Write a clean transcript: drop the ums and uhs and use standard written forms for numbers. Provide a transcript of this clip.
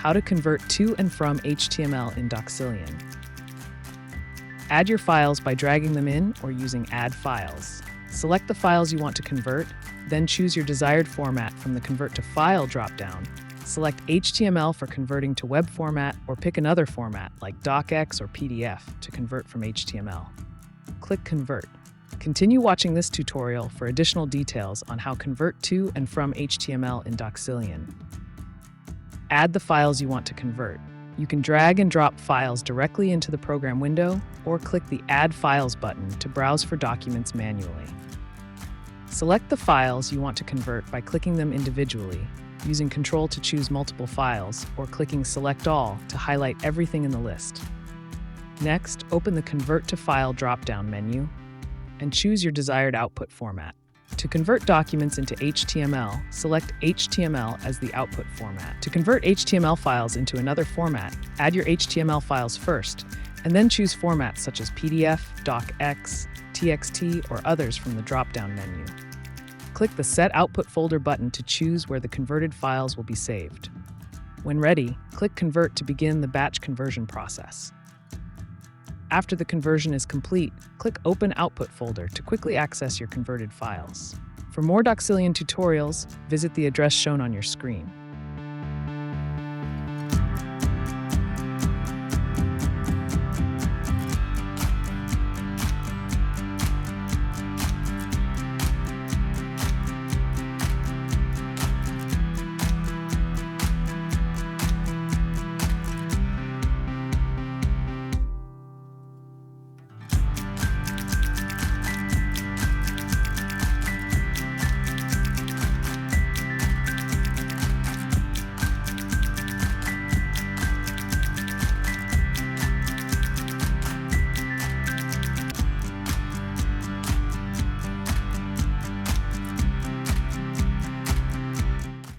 how to convert to and from HTML in Doxillion. Add your files by dragging them in or using Add Files. Select the files you want to convert, then choose your desired format from the Convert to File dropdown. Select HTML for converting to web format, or pick another format like DOCX or PDF to convert from HTML. Click Convert. Continue watching this tutorial for additional details on how convert to and from HTML in Doxillion. Add the files you want to convert. You can drag and drop files directly into the program window, or click the Add Files button to browse for documents manually. Select the files you want to convert by clicking them individually, using Ctrl to choose multiple files, or clicking Select All to highlight everything in the list. Next, open the Convert to File drop-down menu and choose your desired output format. To convert documents into HTML, select HTML as the output format. To convert HTML files into another format, add your HTML files first, and then choose formats such as PDF, DOCX, TXT, or others from the drop-down menu. Click the Set Output Folder button to choose where the converted files will be saved. When ready, click Convert to begin the batch conversion process. After the conversion is complete, click Open Output Folder to quickly access your converted files. For more Doxillion tutorials, visit the address shown on your screen.